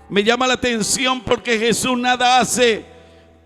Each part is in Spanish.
Me llama la atención porque Jesús nada hace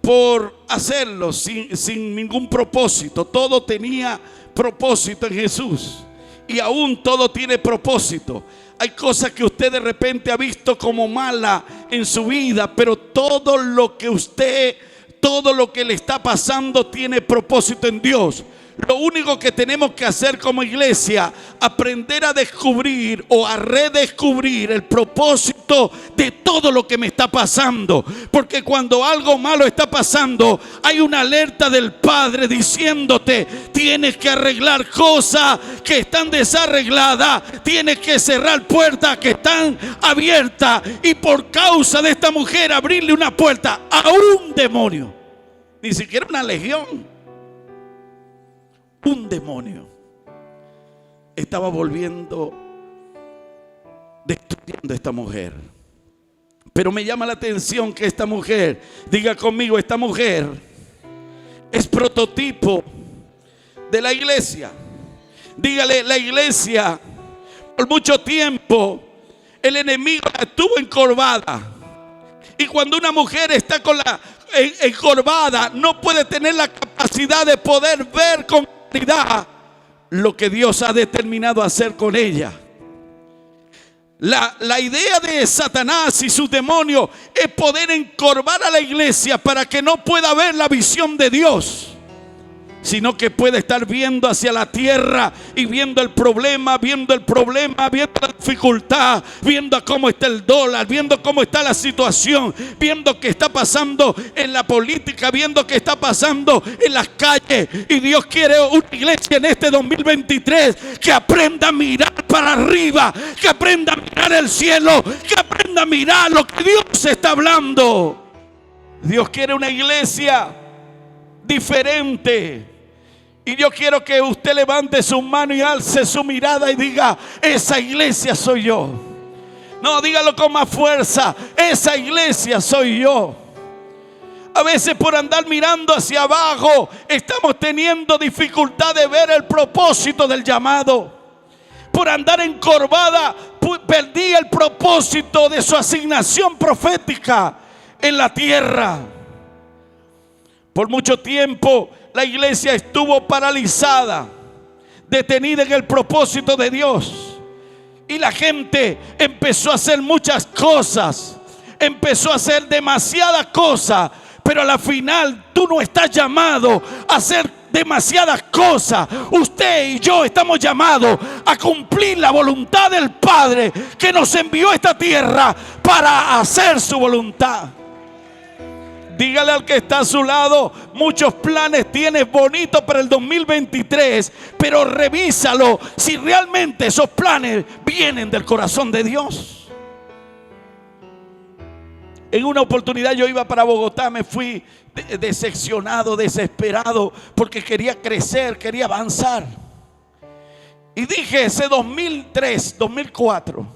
por hacerlo, sin ningún propósito. Todo tenía propósito en Jesús, y aún todo tiene propósito. Hay cosas que usted de repente ha visto como mala en su vida, pero todo lo que le está pasando tiene propósito en Dios. Lo único que tenemos que hacer como iglesia, aprender a descubrir o a redescubrir el propósito de todo lo que me está pasando. Porque cuando algo malo está pasando, hay una alerta del Padre diciéndote: tienes que arreglar cosas que están desarregladas, tienes que cerrar puertas que están abiertas, y por causa de esta mujer abrirle una puerta a un demonio, ni siquiera una legión. Un demonio estaba destruyendo a esta mujer. Pero me llama la atención que esta mujer, diga conmigo, esta mujer es prototipo de la iglesia. Dígale, la iglesia, por mucho tiempo el enemigo la tuvo encorvada. Y cuando una mujer está encorvada, no puede tener la capacidad de poder ver con claridad lo que Dios ha determinado hacer con ella. La idea de Satanás y sus demonios es poder encorvar a la iglesia para que no pueda ver la visión de Dios, sino que puede estar viendo hacia la tierra y viendo el problema, viendo la dificultad, viendo cómo está el dólar, viendo cómo está la situación, viendo qué está pasando en la política, viendo qué está pasando en las calles. Y Dios quiere una iglesia en este 2023 que aprenda a mirar para arriba, que aprenda a mirar el cielo, que aprenda a mirar lo que Dios está hablando. Dios quiere una iglesia diferente. Y yo quiero que usted levante su mano y alce su mirada y diga: esa iglesia soy yo. No, dígalo con más fuerza: esa iglesia soy yo. A veces por andar mirando hacia abajo estamos teniendo dificultad de ver el propósito del llamado. Por andar encorvada perdí el propósito de su asignación profética en la tierra. Por mucho tiempo la iglesia estuvo paralizada, detenida en el propósito de Dios. Y la gente empezó a hacer muchas cosas, empezó a hacer demasiadas cosas. Pero a la final tú no estás llamado a hacer demasiadas cosas. Usted y yo estamos llamados a cumplir la voluntad del Padre que nos envió a esta tierra para hacer su voluntad. Dígale al que está a su lado: muchos planes tienes bonitos para el 2023, pero revísalo si realmente esos planes vienen del corazón de Dios. En una oportunidad yo iba para Bogotá, me fui decepcionado, desesperado, porque quería crecer, quería avanzar. Y dije, ese 2003, 2004,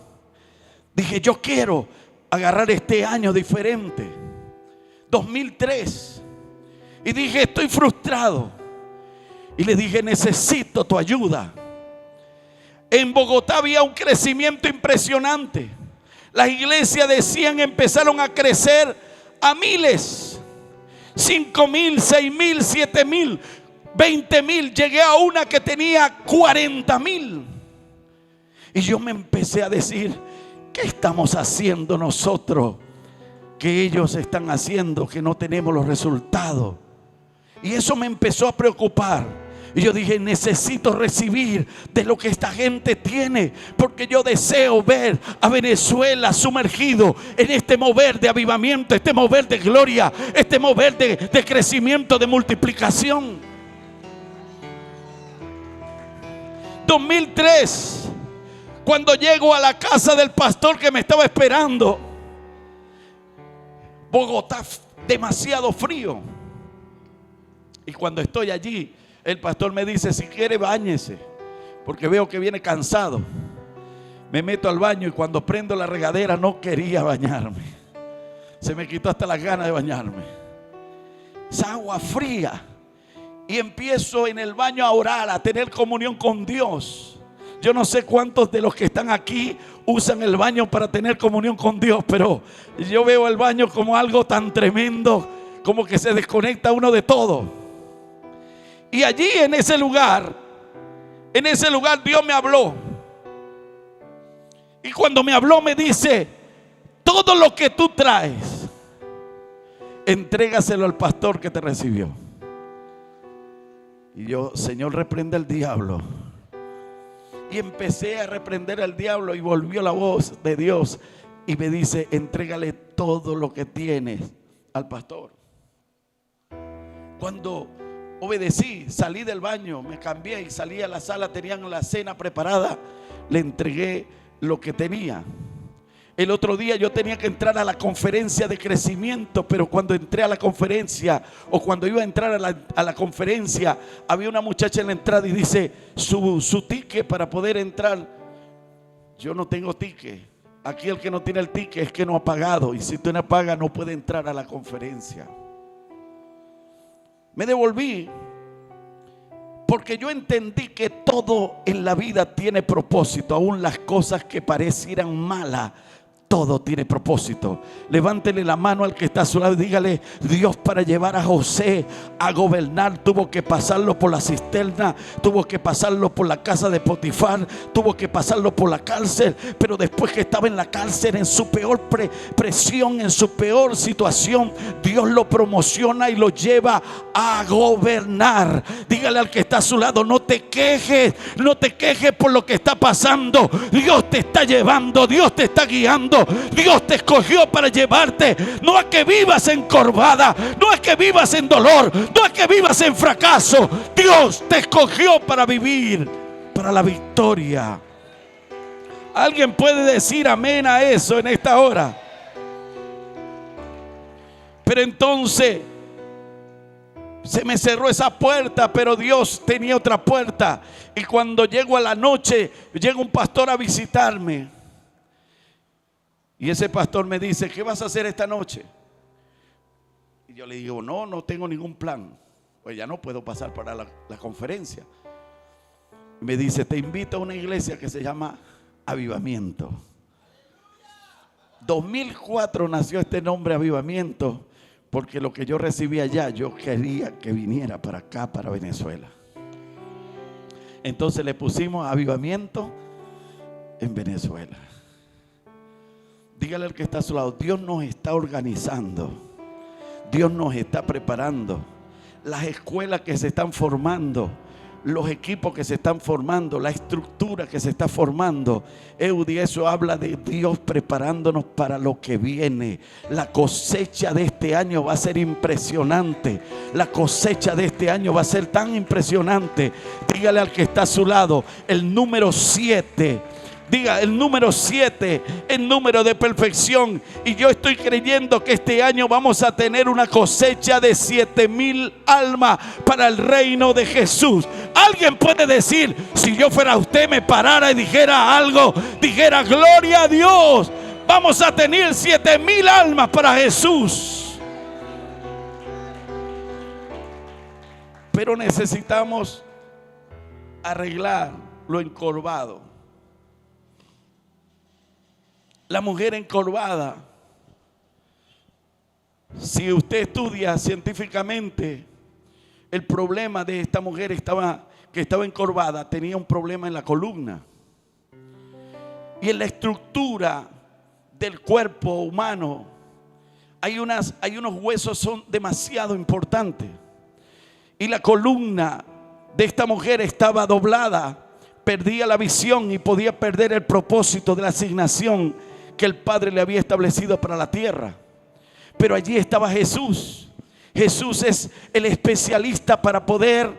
dije, yo quiero agarrar este año diferente. 2003. Y dije, estoy frustrado. Y le dije, necesito tu ayuda. En Bogotá había un crecimiento impresionante. Las iglesias empezaron a crecer a miles. 5,000, 6,000, 7,000, 20,000. Llegué a una que tenía 40,000. Y yo me empecé a decir, ¿qué estamos haciendo nosotros que ellos están haciendo, que no tenemos los resultados? Y eso me empezó a preocupar. Y yo dije, necesito recibir de lo que esta gente tiene, porque yo deseo ver a Venezuela sumergido en este mover de avivamiento, este mover de gloria, este mover de crecimiento, de multiplicación. 2003, cuando llego a la casa del pastor que me estaba esperando, Bogotá, demasiado frío. Y cuando estoy allí, el pastor me dice, si quiere báñese, porque veo que viene cansado. Me meto al baño y cuando prendo la regadera no quería bañarme. Se me quitó hasta las ganas de bañarme. Esa agua fría. Y empiezo en el baño a orar, a tener comunión con Dios. Yo no sé cuántos de los que están aquí usan el baño para tener comunión con Dios, pero yo veo el baño como algo tan tremendo, como que se desconecta uno de todo. Y allí en ese lugar Dios me habló. Y cuando me habló me dice: todo lo que tú traes, entrégaselo al pastor que te recibió. Y yo: Señor, reprende al diablo. Y empecé a reprender al diablo, y volvió la voz de Dios y me dice: entrégale todo lo que tienes al pastor. Cuando obedecí, salí del baño, me cambié y salí a la sala. Tenían la cena preparada. Le entregué lo que tenía. El otro día yo tenía que entrar a la conferencia de crecimiento, pero cuando entré a la conferencia, o cuando iba a entrar a la conferencia, había una muchacha en la entrada y dice: su ticket para poder entrar. Yo no tengo ticket. Aquí el que no tiene el ticket es que no ha pagado, y si tú no pagas no puede entrar a la conferencia. Me devolví porque yo entendí que todo en la vida tiene propósito, aún las cosas que parecieran malas. Todo tiene propósito. Levántele la mano al que está a su lado y dígale: Dios, para llevar a José a gobernar, tuvo que pasarlo por la cisterna, tuvo que pasarlo por la casa de Potifar, tuvo que pasarlo por la cárcel. Pero después que estaba en la cárcel, en su peor presión, en su peor situación, Dios lo promociona y lo lleva a gobernar. Dígale al que está a su lado: no te quejes, no te quejes por lo que está pasando. Dios te está llevando, Dios te está guiando. Dios te escogió para llevarte, no a que vivas encorvada, no a que vivas en dolor, no a que vivas en fracaso. Dios te escogió para vivir para la victoria. ¿Alguien puede decir amén a eso en esta hora? Pero entonces se me cerró esa puerta, pero Dios tenía otra puerta. Y cuando llego a la noche, llega un pastor a visitarme. Y ese pastor me dice: ¿qué vas a hacer esta noche? Y yo le digo: no tengo ningún plan. Pues ya no puedo pasar para la conferencia. Me dice: te invito a una iglesia que se llama Avivamiento. 2004 nació este nombre, Avivamiento, porque lo que yo recibí allá, yo quería que viniera para acá, para Venezuela. Entonces le pusimos Avivamiento en Venezuela. Dígale al que está a su lado: Dios nos está organizando, Dios nos está preparando. Las escuelas que se están formando, los equipos que se están formando, la estructura que se está formando. Eudi, eso habla de Dios preparándonos para lo que viene. La cosecha de este año va a ser impresionante. La cosecha de este año va a ser tan impresionante. Dígale al que está a su lado: el número 7. Diga: el número 7, el número de perfección. Y yo estoy creyendo que este año vamos a tener una cosecha de 7,000 almas para el reino de Jesús. Alguien puede decir: si yo fuera usted, me parara y dijera algo, dijera: gloria a Dios, vamos a tener 7,000 almas para Jesús. Pero necesitamos arreglar lo encorvado. La mujer encorvada, si usted estudia científicamente, el problema de esta mujer que estaba encorvada, tenía un problema en la columna. Y en la estructura del cuerpo humano hay unos huesos son demasiado importantes. Y la columna de esta mujer estaba doblada, perdía la visión y podía perder el propósito de la asignación que el Padre le había establecido para la tierra. Pero allí estaba Jesús. Jesús es el especialista para poder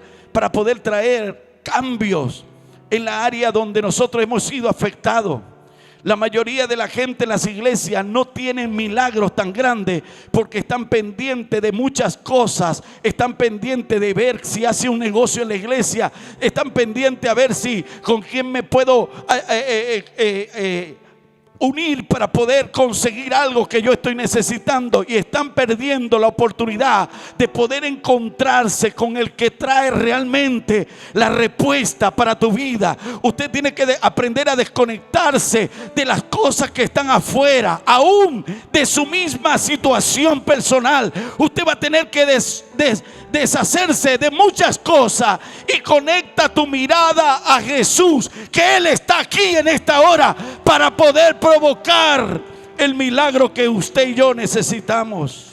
traer cambios en la área donde nosotros hemos sido afectados. La mayoría de la gente en las iglesias no tienen milagros tan grandes porque están pendientes de muchas cosas. Están pendientes de ver si hace un negocio en la iglesia. Están pendientes a ver si con quién me puedo unir para poder conseguir algo que yo estoy necesitando, y están perdiendo la oportunidad de poder encontrarse con el que trae realmente la respuesta para tu vida. Usted tiene que aprender a desconectarse de las cosas que están afuera, aún de su misma situación personal. Usted va a tener que deshacerse de muchas cosas y conecta tu mirada a Jesús, que Él está aquí en esta hora para poder provocar el milagro que usted y yo necesitamos.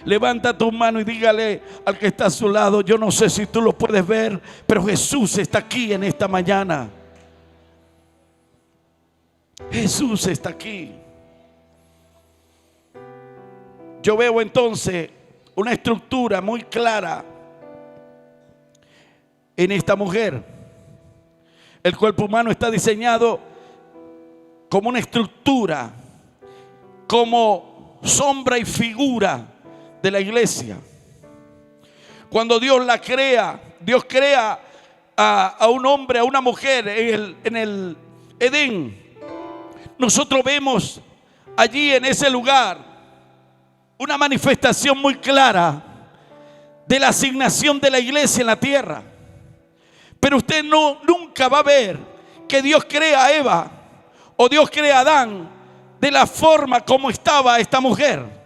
Levanta tu mano y dígale al que está a su lado: yo no sé si tú lo puedes ver, pero Jesús está aquí en esta mañana. Jesús está aquí. Yo veo entonces una estructura muy clara en esta mujer. El cuerpo humano está diseñado como una estructura, como sombra y figura de la iglesia. Cuando Dios la crea, Dios crea a un hombre, a una mujer en el Edén. Nosotros vemos allí en ese lugar una manifestación muy clara de la asignación de la iglesia en la tierra. Pero usted nunca va a ver que Dios crea a Eva o Dios crea a Adán de la forma como estaba esta mujer.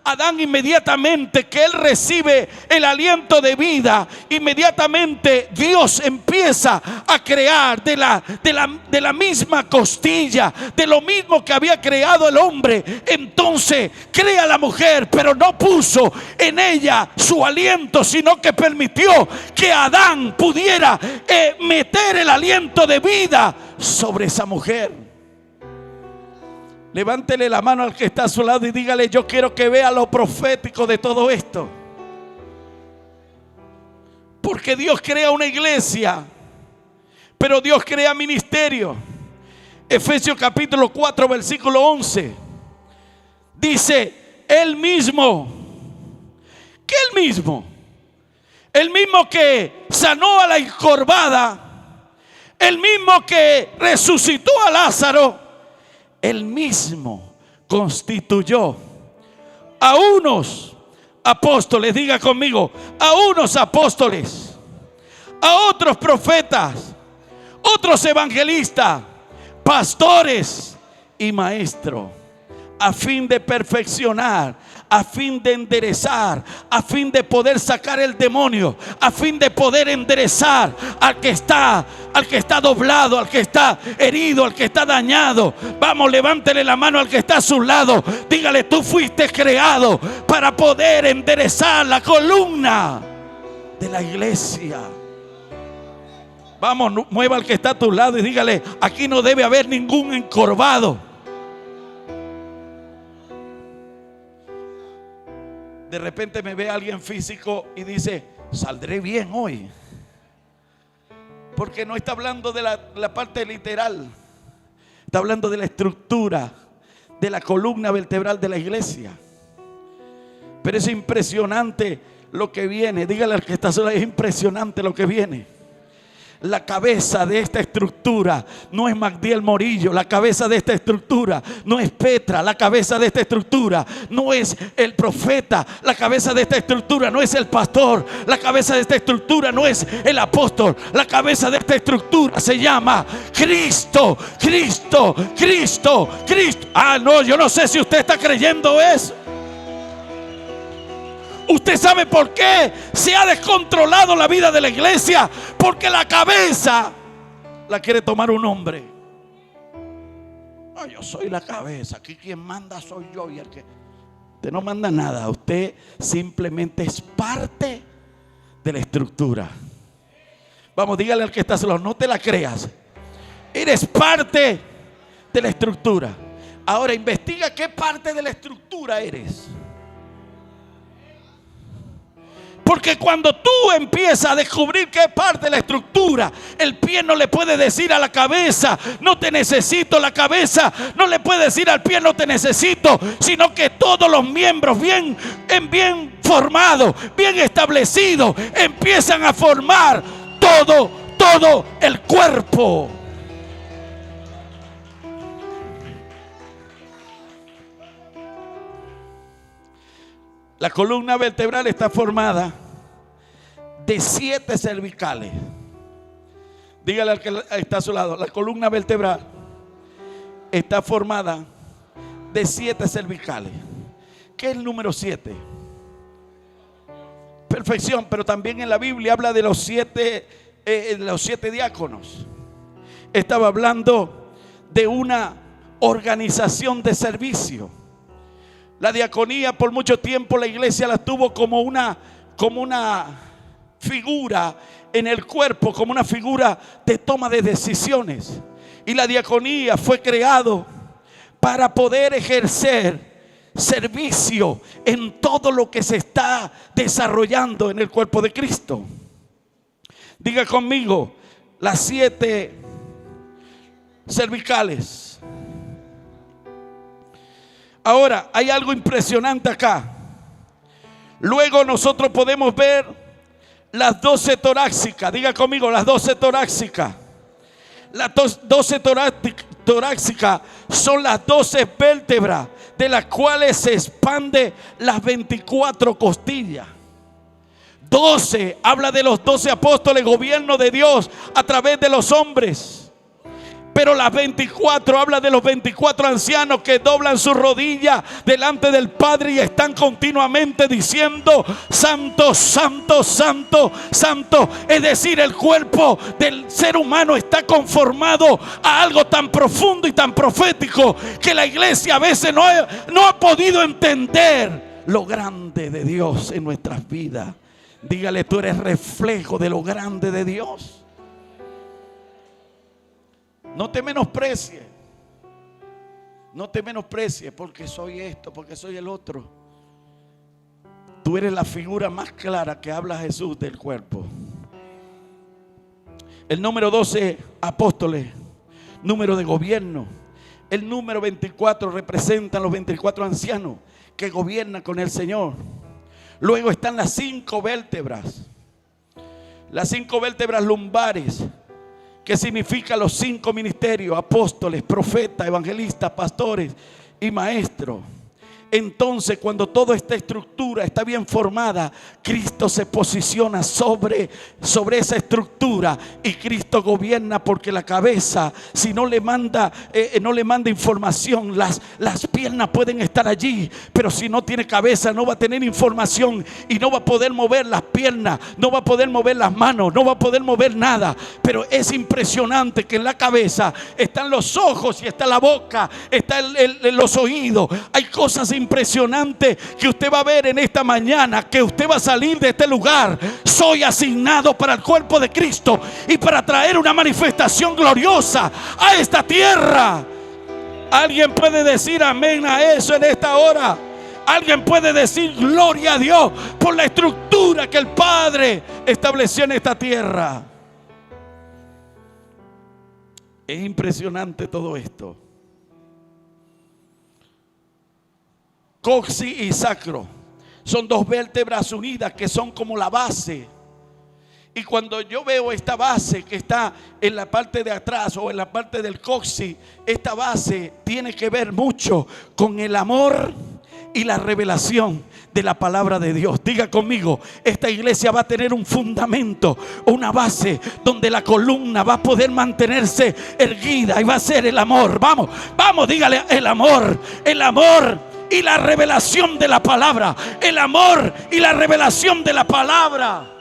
Adán, inmediatamente que él recibe el aliento de vida, inmediatamente Dios empieza a crear de la misma costilla, de lo mismo que había creado el hombre. Entonces crea a la mujer, pero no puso en ella su aliento, sino que permitió que Adán pudiera meter el aliento de vida sobre esa mujer. Levántele la mano al que está a su lado y dígale: yo quiero que vea lo profético de todo esto. Porque Dios crea una iglesia, pero Dios crea ministerio. Efesios capítulo 4 versículo 11 dice: Él mismo, ¿qué Él mismo? El mismo que sanó a la encorvada, el mismo que resucitó a Lázaro, Él mismo constituyó a unos apóstoles, diga conmigo, a unos apóstoles, a otros profetas, otros evangelistas, pastores y maestros, a fin de perfeccionar, a fin de enderezar, a fin de poder sacar el demonio, a fin de poder enderezar al que está doblado, al que está herido, al que está dañado. Vamos, levántele la mano al que está a su lado. Dígale: tú fuiste creado para poder enderezar la columna de la iglesia. Vamos, mueva al que está a tu lado y dígale: aquí no debe haber ningún encorvado. De repente me ve alguien físico y dice: saldré bien hoy. Porque no está hablando de la parte literal, está hablando de la estructura, de la columna vertebral de la iglesia. Pero es impresionante lo que viene. Dígale al que está solo: es impresionante lo que viene. La cabeza de esta estructura no es Magdiel Morillo. La cabeza de esta estructura no es Petra. La cabeza de esta estructura no es el profeta. La cabeza de esta estructura no es el pastor. La cabeza de esta estructura no es el apóstol. La cabeza de esta estructura se llama Cristo. Cristo, Cristo, Cristo. Ah, no, yo no sé si usted está creyendo eso. ¿Usted sabe por qué se ha descontrolado la vida de la iglesia? Porque la cabeza la quiere tomar un hombre. No, yo soy la cabeza. Aquí quien manda soy yo. Y usted no manda nada. Usted simplemente es parte de la estructura. Vamos, dígale al que está solo: no te la creas. Eres parte de la estructura. Ahora investiga qué parte de la estructura eres. Porque cuando tú empiezas a descubrir qué parte de la estructura, el pie no le puede decir a la cabeza: no te necesito. La cabeza no le puede decir al pie: no te necesito. Sino que todos los miembros bien formados, bien establecidos, empiezan a formar todo el cuerpo. La columna vertebral está formada de 7 cervicales. Dígale al que está a su lado, la columna vertebral está formada de 7 cervicales. ¿Qué es el número 7? Perfección, pero también en la Biblia habla de los 7 diáconos. Estaba hablando de una organización de servicio. La diaconía por mucho tiempo la iglesia la tuvo como una figura en el cuerpo, como una figura de toma de decisiones. Y la diaconía fue creado para poder ejercer servicio en todo lo que se está desarrollando en el cuerpo de Cristo. Diga conmigo, las 7 cervicales. Ahora, hay algo impresionante acá. Luego nosotros podemos ver las 12 torácicas. Diga conmigo, las 12 torácicas. Las 12 torácicas son las 12 vértebras de las cuales se expande las 24 costillas. 12 habla de los 12 apóstoles, gobierno de Dios a través de los hombres. Pero las 24 habla de los 24 ancianos que doblan su rodilla delante del Padre y están continuamente diciendo: Santo, Santo, Santo, Santo. Es decir, el cuerpo del ser humano está conformado a algo tan profundo y tan profético que la iglesia a veces no ha podido entender lo grande de Dios en nuestras vidas. Dígale, tú eres reflejo de lo grande de Dios. No te menosprecies. No te menosprecies porque soy esto, porque soy el otro. Tú eres la figura más clara que habla Jesús del cuerpo. El número 12, apóstoles, número de gobierno. El número 24 representa a los 24 ancianos que gobiernan con el Señor. Luego están las 5 vértebras. Las 5 vértebras lumbares, que significa los 5 ministerios: apóstoles, profetas, evangelistas, pastores y maestros. Entonces, cuando toda esta estructura está bien formada, Cristo se posiciona sobre esa estructura y Cristo gobierna, porque la cabeza, si no le manda información, las piernas pueden estar allí, pero si no tiene cabeza no va a tener información y no va a poder mover las piernas, no va a poder mover las manos, no va a poder mover nada. Pero es impresionante que en la cabeza están los ojos y está la boca, están los oídos. Hay cosas impresionante que usted va a ver en esta mañana, que usted va a salir de este lugar: soy asignado para el cuerpo de Cristo y para traer una manifestación gloriosa a esta tierra. ¿Alguien puede decir amén a eso en esta hora? ¿Alguien puede decir gloria a Dios por la estructura que el Padre estableció en esta tierra? Es impresionante todo esto. Coxis y sacro son 2 vértebras unidas que son como la base. Y cuando yo veo esta base que está en la parte de atrás o en la parte del coxis, esta base tiene que ver mucho con el amor y la revelación de la palabra de Dios. Diga conmigo, esta iglesia va a tener un fundamento, una base donde la columna va a poder mantenerse erguida y va a ser el amor. Vamos, dígale, el amor y la revelación de la palabra. El amor y la revelación de la palabra.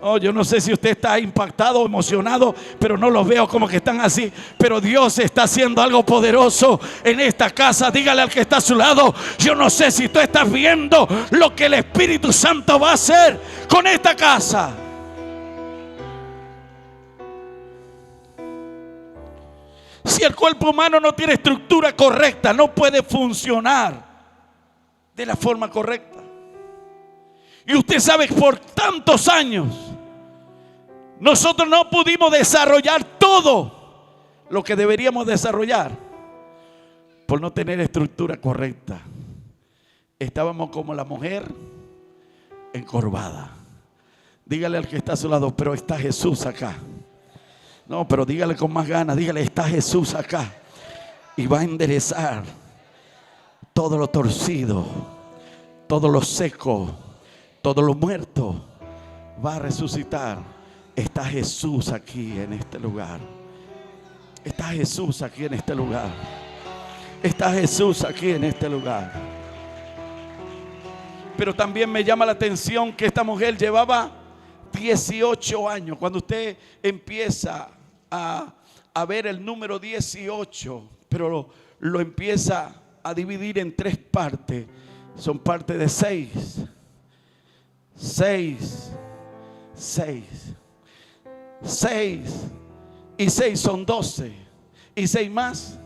Oh, yo no sé si usted está impactado o emocionado, pero no los veo como que están así. Pero Dios está haciendo algo poderoso en esta casa. Dígale al que está a su lado: yo no sé si tú estás viendo lo que el Espíritu Santo va a hacer con esta casa. Si el cuerpo humano no tiene estructura correcta, no puede funcionar de la forma correcta. Y usted sabe que por tantos años nosotros no pudimos desarrollar todo lo que deberíamos desarrollar por no tener estructura correcta. Estábamos como la mujer encorvada. Dígale al que está a su lado: pero está Jesús acá. No, pero dígale con más ganas, dígale: está Jesús acá y va a enderezar todo lo torcido. todo lo seco, todo lo muerto va a resucitar. Está Jesús aquí en este lugar. Está Jesús aquí en este lugar. Está Jesús aquí en este lugar. Pero también me llama la atención que esta mujer llevaba 18 años. Cuando usted empieza a ver el número 18, pero lo empieza a dividir en 3 partes. Son parte de 6. 6. 6. 6 y 6 son 12. Y 6 más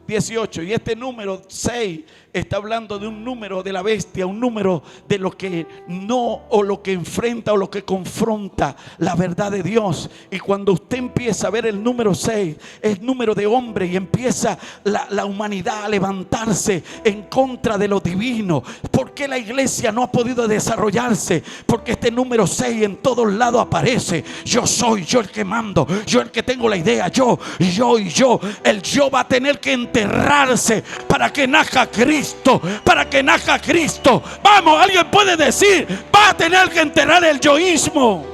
18. Y este número 6 está hablando de un número de la bestia, un número de lo que no, o lo que enfrenta, o lo que confronta la verdad de Dios. Y cuando usted empieza a ver el número 6, es número de hombre, y empieza la humanidad a levantarse en contra de lo divino. ¿Por qué la iglesia no ha podido desarrollarse? Porque este número 6 en todos lados aparece. Yo soy, yo el que mando, yo el que tengo la idea, yo. El yo va a tener que enterrarse para que nazca Cristo. Para que nazca Cristo. Vamos, alguien puede decir, va a tener que enterrar el yoísmo.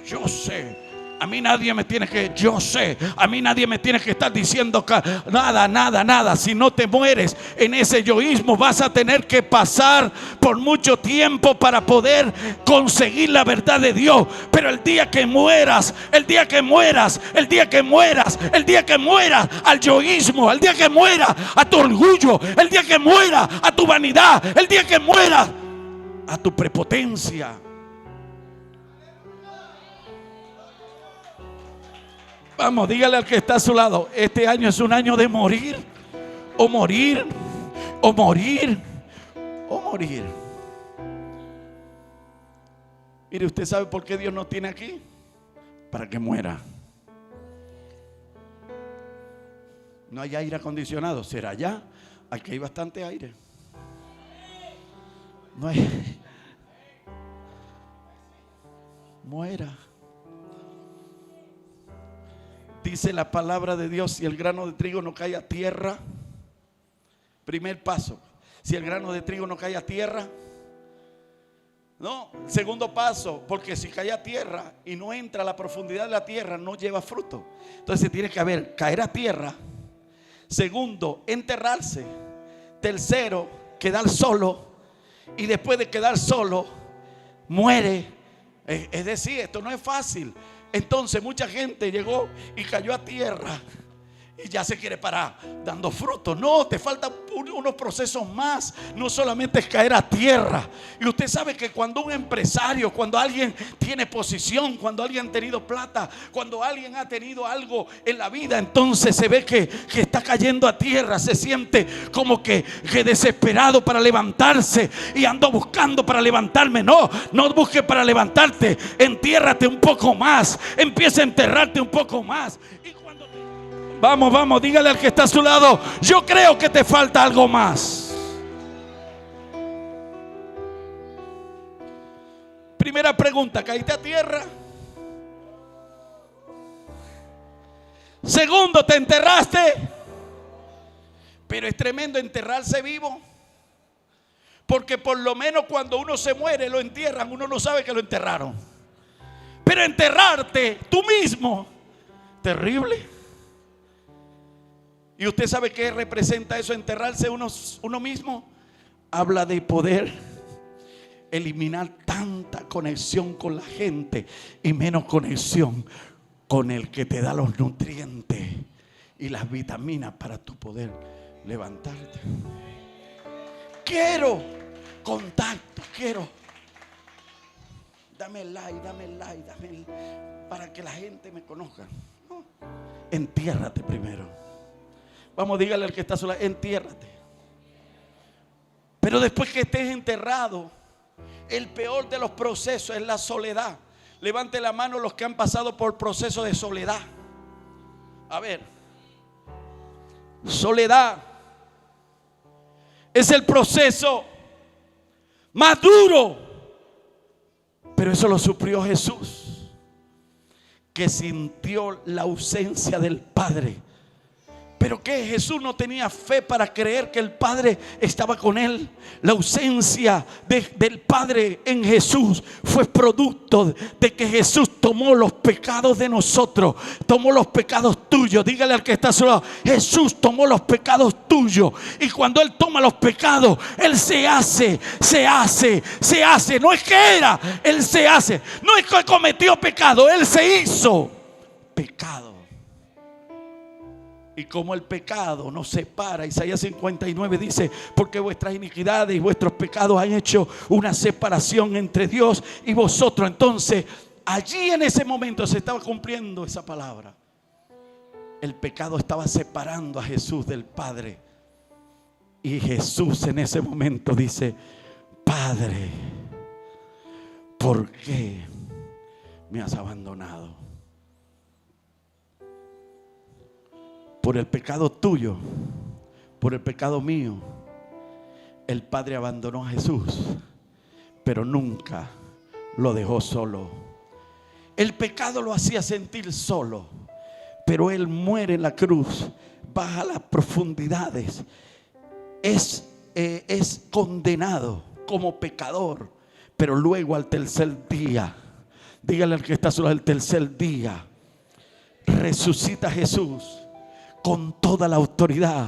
Yo sé. A mí nadie me tiene que, yo sé, a mí nadie me tiene que estar diciendo que nada. Si no te mueres en ese yoísmo, vas a tener que pasar por mucho tiempo para poder conseguir la verdad de Dios. Pero el día que mueras al yoísmo, el día que mueras a tu orgullo, el día que mueras a tu vanidad, el día que mueras a tu prepotencia, vamos, dígale al que está a su lado, este año es un año de morir, o morir, o morir, o morir. Mire, ¿usted sabe por qué Dios nos tiene aquí? Para que muera. No hay aire acondicionado, será allá. Aquí hay bastante aire. No hay. Muera. Dice la palabra de Dios: si el grano de trigo no cae a tierra, primer paso, si el grano de trigo no cae a tierra, no, segundo paso, porque si cae a tierra y no entra a la profundidad de la tierra, no lleva fruto. Entonces tiene que caer a tierra. Segundo, enterrarse. Tercero, quedar solo. Y después de quedar solo, muere. Es decir, esto no es fácil. Entonces mucha gente llegó y cayó a tierra y ya se quiere parar dando fruto. No, te faltan unos procesos más. No solamente es caer a tierra. Y usted sabe que cuando un empresario, cuando alguien tiene posición, cuando alguien ha tenido plata, cuando alguien ha tenido algo en la vida, entonces se ve que está cayendo a tierra. Se siente como que desesperado para levantarse, y ando buscando para levantarme. No busques para levantarte. Entiérrate un poco más. Empieza a enterrarte un poco más. Vamos, dígale al que está a su lado: yo creo que te falta algo más. Primera pregunta: ¿caíste a tierra? Segundo, ¿te enterraste? Pero es tremendo enterrarse vivo, porque por lo menos cuando uno se muere, lo entierran, uno no sabe que lo enterraron. Pero enterrarte tú mismo, terrible. ¿Y usted sabe qué representa eso, enterrarse uno mismo? Habla de poder eliminar tanta conexión con la gente y menos conexión con el que te da los nutrientes y las vitaminas para tu poder levantarte. Quiero contacto, dame like, para que la gente me conozca. No. Entiérrate primero. Vamos, dígale al que está sola: entiérrate. Pero después que estés enterrado, el peor de los procesos es la soledad. Levante la mano los que han pasado por procesos de soledad. A ver, soledad es el proceso más duro, pero eso lo sufrió Jesús, que sintió la ausencia del Padre Pero que Jesús no tenía fe para creer que el Padre estaba con él. La ausencia del Padre en Jesús fue producto de que Jesús tomó los pecados de nosotros, tomó los pecados tuyos. Dígale al que está a su lado: Jesús tomó los pecados tuyos. Y cuando Él toma los pecados, Él se hace. No es que era, Él se hace. No es que cometió pecado, Él se hizo pecado. Y como el pecado nos separa, Isaías 59 dice: porque vuestras iniquidades y vuestros pecados han hecho una separación entre Dios y vosotros. Entonces, allí en ese momento se estaba cumpliendo esa palabra. El pecado estaba separando a Jesús del Padre. Y Jesús en ese momento dice: Padre, ¿por qué me has abandonado? Por el pecado tuyo, por el pecado mío, el Padre abandonó a Jesús, pero nunca lo dejó solo. El pecado lo hacía sentir solo, pero Él muere en la cruz, baja a las profundidades, es condenado como pecador, pero luego al tercer día, dígale al que está solo, al tercer día resucita Jesús con toda la autoridad,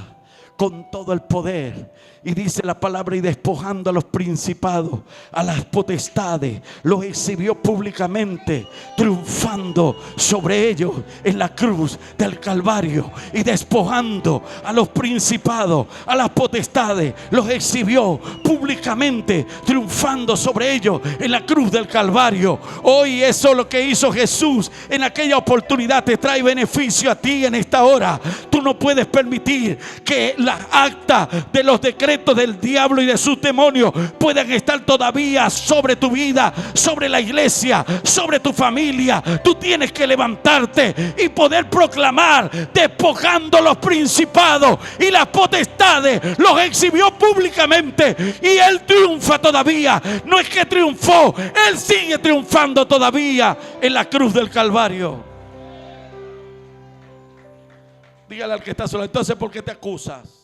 con todo el poder. Y dice la palabra: y despojando a los principados, a las potestades, los exhibió públicamente, triunfando sobre ellos en la cruz del Calvario. Y despojando a los principados, a las potestades, los exhibió públicamente, triunfando sobre ellos en la cruz del Calvario. Hoy eso lo que hizo Jesús en aquella oportunidad te trae beneficio a ti en esta hora. Tú no puedes permitir que las actas de los decretos del diablo y de sus demonios puedan estar todavía sobre tu vida, sobre la iglesia, sobre tu familia. Tú tienes que levantarte y poder proclamar: despojando los principados y las potestades, los exhibió públicamente, y Él triunfa todavía. No es que triunfó, Él sigue triunfando todavía en la cruz del Calvario. Dígale al que está solo: entonces, ¿por qué te acusas?